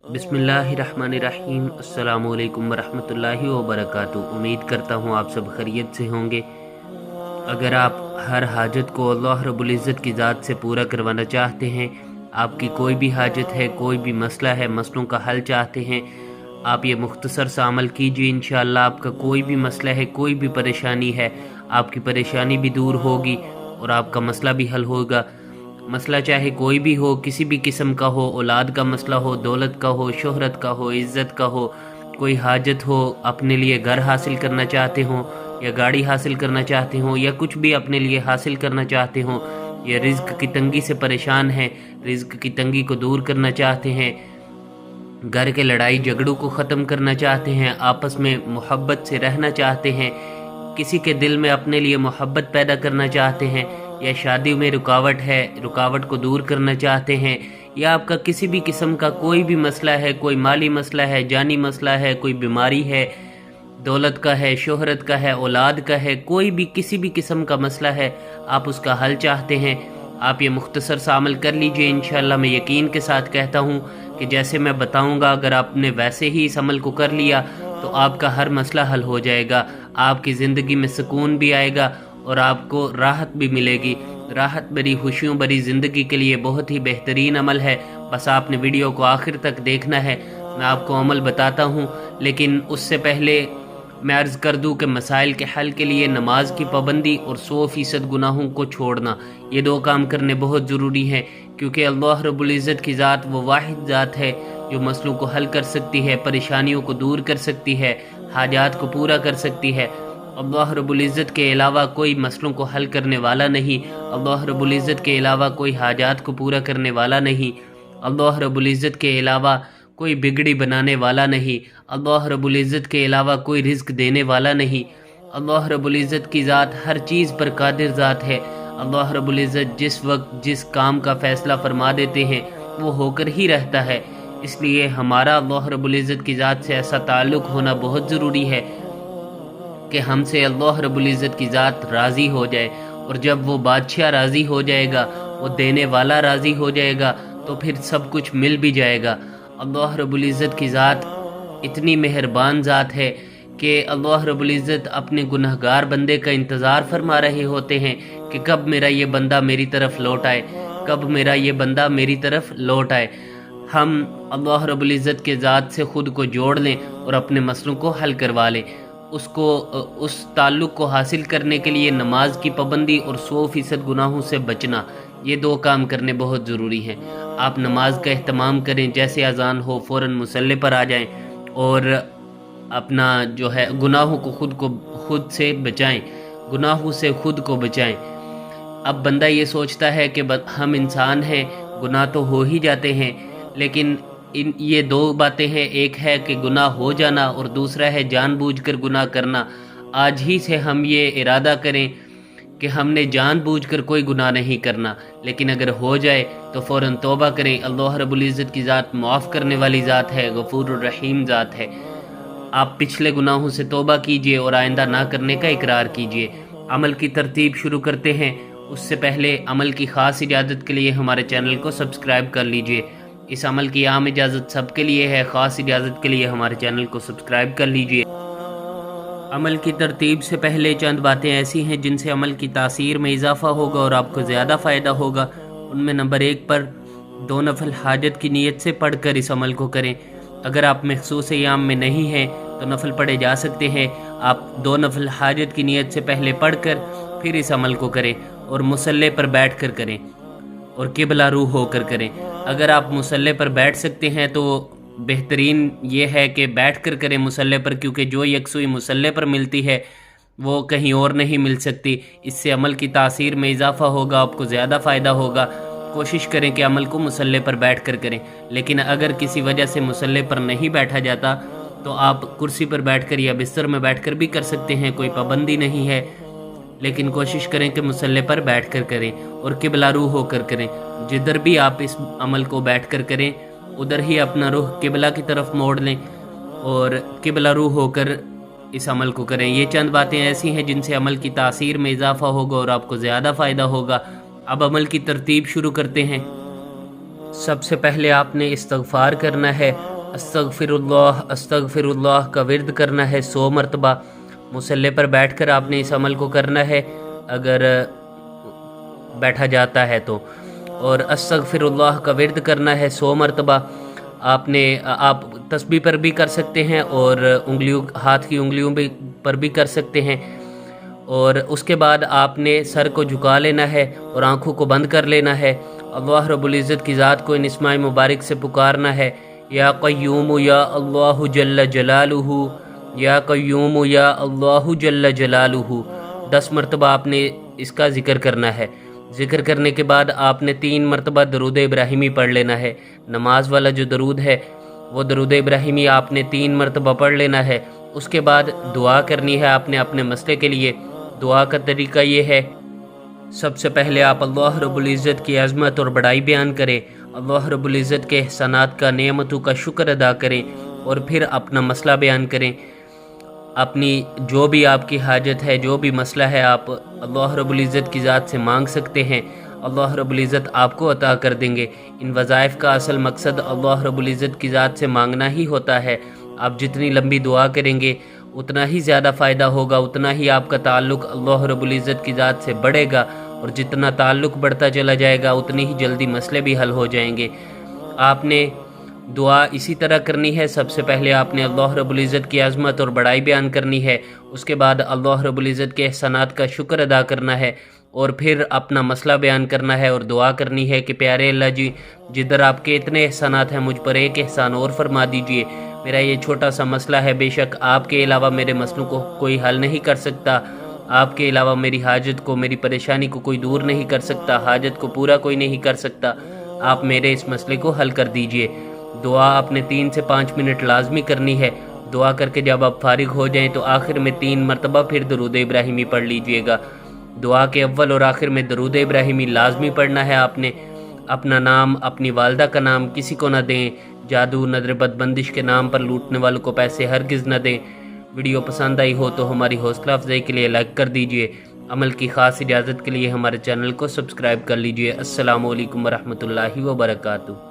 बिस्मिल्लाहिर्रहमानिर्रहीम। अस्सलामु अलैकुम वरहमतुल्लाहि वबरकातुहू। उम्मीद करता हूँ आप सब खैरियत से होंगे। अगर आप हर हाजत को अल्लाह रब्बुल इज़्ज़त की ज़ात से पूरा करवाना चाहते हैं, आपकी कोई भी हाजत है, कोई भी मसला है, मसलों का हल चाहते हैं, आप ये मुख्तसर सा अमल कीजिए। इंशाअल्लाह आपका कोई भी मसला है, कोई भी परेशानी है, आपकी परेशानी भी दूर होगी और आपका मसला भी हल होगा। मसला चाहे कोई भी हो, किसी भी किस्म का हो, औलाद का मसला हो, दौलत का हो, शोहरत का हो, इज़्ज़त का हो, कोई हाजत हो, अपने लिए घर हासिल करना चाहते हो या गाड़ी हासिल करना चाहते हो या कुछ भी अपने लिए हासिल करना चाहते हो, या रिज़्क की तंगी से परेशान हैं, रिज़्क की तंगी को दूर करना चाहते हैं, घर के लड़ाई झगड़ों को ख़त्म करना चाहते हैं, आपस में मोहब्बत से रहना चाहते हैं, किसी के दिल में अपने लिए मोहब्बत पैदा करना चाहते हैं, या शादी में रुकावट है, रुकावट को दूर करना चाहते हैं, या आपका किसी भी किस्म का कोई भी मसला है, कोई माली मसला है, जानी मसला है, कोई बीमारी है, दौलत का है, शोहरत का है, औलाद का है, कोई भी किसी भी किस्म का मसला है, आप उसका हल चाहते हैं, आप ये मुख्तसर सा अमल कर लीजिए। इंशाअल्लाह मैं यकीन के साथ कहता हूँ कि जैसे मैं बताऊँगा, अगर आपने वैसे ही इस अमल को कर लिया तो आपका हर मसला हल हो जाएगा, आपकी ज़िंदगी में सुकून भी आएगा और आपको राहत भी मिलेगी। राहत भरी, खुशियों भरी ज़िंदगी के लिए बहुत ही बेहतरीन अमल है। बस आपने वीडियो को आखिर तक देखना है। मैं आपको अमल बताता हूँ, लेकिन उससे पहले मैं अर्ज़ कर दूँ कि मसाइल के हल के लिए नमाज की पाबंदी और 100% गुनाहों को छोड़ना, ये दो काम करने बहुत ज़रूरी हैं, क्योंकि अल्लाह रब्बुल इज़्ज़त की ज़ात वो वाहिद ज़ात है जो मसलों को हल कर सकती है, परेशानियों को दूर कर सकती है, हाजात को पूरा कर सकती है। अल्लाह रब्बुल इज़्ज़त के अलावा कोई मसलों को हल करने वाला नहीं, अल्लाह रब्बुल इज़्ज़त के अलावा कोई हाजात को पूरा करने वाला नहीं, अल्लाह रब्बुल इज़्ज़त के अलावा कोई बिगड़ी बनाने वाला नहीं, अल्लाह रब्बुल इज़्ज़त के अलावा कोई रिज़्क देने वाला नहीं। अल्लाह रब्बुल इज़्ज़त की ज़ात हर चीज़ पर कादिर ज़ात है। अल्लाह रब्बुल इज़्ज़त जिस वक्त जिस काम का फ़ैसला फरमा देते हैं वो होकर ही रहता है। इसलिए हमारा अल्लाह रब्बुल इज़्ज़त की ज़ात से ऐसा ताल्लुक़ होना बहुत ज़रूरी है कि हमसे अल्लाह रब्बुल इज़्ज़त की ज़ात राज़ी हो जाए, और जब वो बादशाह राज़ी हो जाएगा, वो देने वाला राज़ी हो जाएगा, तो फिर सब कुछ मिल भी जाएगा। अल्लाह रब्बुल इज़्ज़त की ज़ात इतनी मेहरबान ज़ात है कि अल्लाह रब्बुल इज़्ज़त अपने गुनहगार बंदे का इंतज़ार फरमा रहे होते हैं कि कब मेरा ये बंदा मेरी तरफ लौट आए, कब मेरा ये बंदा मेरी तरफ लौट आए। हम अल्लाह रब्बुल इज़्ज़त के ज़ात से ख़ुद को जोड़ लें और अपने मसलों को हल करवा लें। उस ताल्लुक़ को हासिल करने के लिए नमाज की पाबंदी और 100% गुनाहों से बचना, ये दो काम करने बहुत ज़रूरी हैं। आप नमाज का एहतमाम करें, जैसे अज़ान हो फ़ौरन मुसल्ले पर आ जाएं और अपना जो है गुनाहों को खुद से बचाएं, गुनाहों से खुद को बचाएं। अब बंदा ये सोचता है कि हम इंसान हैं, गुनाह तो हो ही जाते हैं, लेकिन ये दो बातें हैं, एक है कि गुनाह हो जाना और दूसरा है जानबूझकर गुनाह करना। आज ही से हम ये इरादा करें कि हमने जानबूझकर कोई गुनाह नहीं करना, लेकिन अगर हो जाए तो फ़ौरन तौबा करें। अल्लाह रब्बुल इज़्ज़त की ज़ात माफ़ करने वाली ज़ात है, गफ़ूरुर रहीम ज़ात है। आप पिछले गुनाहों से तौबा कीजिए और आइंदा ना करने का इकरार कीजिए। अमल की तरतीब शुरू करते हैं, उससे पहले अमल की ख़ास इजाज़त के लिए हमारे चैनल को सब्सक्राइब कर लीजिए। इस अमल की आम इजाज़त सबके लिए है, ख़ास इजाज़त के लिए हमारे चैनल को सब्सक्राइब कर लीजिए। अमल की तरतीब से पहले चंद बातें ऐसी हैं जिनसे अमल की तासीर में इजाफ़ा होगा और आपको ज़्यादा फ़ायदा होगा। उनमें नंबर 1 पर 2 नफल हाजत की नीयत से पढ़कर इस अमल को करें। अगर आप मखसूस याम में नहीं हैं तो नफल पढ़े जा सकते हैं। आप 2 नफल हाजत की नीयत से पहले पढ़कर फिर इस अमल को करें और मुसल्ले पर बैठ कर करें और किबला रूह होकर करें। अगर आप मुसल्ले पर बैठ सकते हैं तो बेहतरीन ये है कि बैठ कर करें मुसल्ले पर, क्योंकि जो यकसुई मुसल्ले पर मिलती है वो कहीं और नहीं मिल सकती। इससे अमल की तासीर में इजाफ़ा होगा, आपको ज़्यादा फ़ायदा होगा। कोशिश करें कि अमल को मुसल्ले पर बैठ कर करें, लेकिन अगर किसी वजह से मुसल्ले पर नहीं बैठा जाता तो आप कुर्सी पर बैठकर या बिस्तर में बैठकर भी कर सकते हैं, कोई पाबंदी नहीं है। लेकिन कोशिश करें कि मुसल्ले पर बैठकर करें और किबला रूह होकर करें। जिधर भी आप इस अमल को बैठकर करें उधर ही अपना रूह किबला की तरफ मोड़ लें और किबला रूह होकर इस अमल को करें। ये चंद बातें ऐसी हैं जिनसे अमल की तासीर में इजाफ़ा होगा और आपको ज़्यादा फ़ायदा होगा। अब अमल की तरतीब शुरू करते हैं। सबसे पहले आपने इस्तग़फ़ार करना है अस्तगफिरुल्लाह का विर्द करना है 100 मरतबा। मुसल्ले पर बैठकर आपने इस अमल को करना है अगर बैठा जाता है तो। और अस्तगफिरुल्लाह का विर्द करना है 100 मरतबा। आप तस्बीह पर भी कर सकते हैं और हाथ की उंगलियों पर भी कर सकते हैं। और उसके बाद आपने सर को झुका लेना है और आंखों को बंद कर लेना है। अल्लाह रब्बुल इज़्ज़त की ज़ात को इन इस्माए मुबारक से पुकारना है, या क़य्यूम या अल्लाहु जल्ल जलालुहु, या क़य्यूम या अल्लाहु जल्ल जलालुहु। 10 मरतबा आपने इसका ज़िक्र करना है। ज़िक्र करने के बाद आपने 3 मरतबा दरूद इब्राहिमी पढ़ लेना है। नमाज वाला जो दरूद है वो दरूद इब्राहिमी आपने 3 मरतबा पढ़ लेना है। उसके बाद दुआ करनी है आपने अपने मसले के लिए। दुआ का तरीका ये है, सबसे पहले आप अल्लाह रब्बुल इज़्ज़त की अज़मत और बड़ाई बयान करें, अल्लाह रब्बुल इज़्ज़त के एहसानात का, नेमतों का शुक्र अदा करें और फिर अपना मसला बयान करें। अपनी जो भी आपकी हाजत है, जो भी मसला है, आप अल्लाह रब्बुल इज़्ज़त की ज़ात से मांग सकते हैं। अल्लाह रब्बुल इज़्ज़त आपको अता कर देंगे। इन वज़ाइफ का असल मकसद अल्लाह रब्बुल इज़्ज़त की ज़ात से मांगना ही होता है। आप जितनी लंबी दुआ करेंगे उतना ही ज़्यादा फ़ायदा होगा, उतना ही आपका ताल्लुक़ अल्लाह रब्बुल इज़्ज़त की ज़ात से बढ़ेगा। और जितना ताल्लुक़ बढ़ता चला जाएगा उतनी ही जल्दी मसले भी हल हो जाएंगे। आपने दुआ इसी तरह करनी है। सबसे पहले आपने अल्लाह रब्बुल इज़्ज़त की अज़मत और बड़ाई बयान करनी है। उसके बाद अल्लाह रब्बुल इज़्ज़त के एहसानात का शुक्र अदा करना है और फिर अपना मसला बयान करना है और दुआ करनी है कि प्यारे अल्लाह जी, जिधर आपके इतने एहसानात हैं, मुझ पर एक एहसान और फरमा दीजिए। मेरा ये छोटा सा मसला है, बेशक आपके अलावा मेरे मसलों को कोई हल नहीं कर सकता, आपके अलावा मेरी हाजत को, मेरी परेशानी को कोई दूर नहीं कर सकता, हाजत को पूरा कोई नहीं कर सकता। आप मेरे इस मसले को हल कर दीजिए। दुआ आपने 3 से 5 मिनट लाजमी करनी है। दुआ करके जब आप फारिग हो जाएं तो आखिर में 3 मरतबा फिर दरूद इब्राहिमी पढ़ लीजिएगा। दुआ के अव्वल और आखिर में दरूद इब्राहिमी लाजमी पढ़ना है आपने। अपना नाम, अपनी वालदा का नाम किसी को न दें। जादू, नजर बदबंदिश के नाम पर लूटने वालों को पैसे हरगिज़ न दें। वीडियो पसंद आई हो तो हमारी हौसला अफजाई के लिए लाइक कर दीजिए। अमल की ख़ास इजाज़त के लिए हमारे चैनल को सब्सक्राइब कर लीजिए। अस्सलामु अलैकुम वरहमतुल्लाहि वबरकातुहू।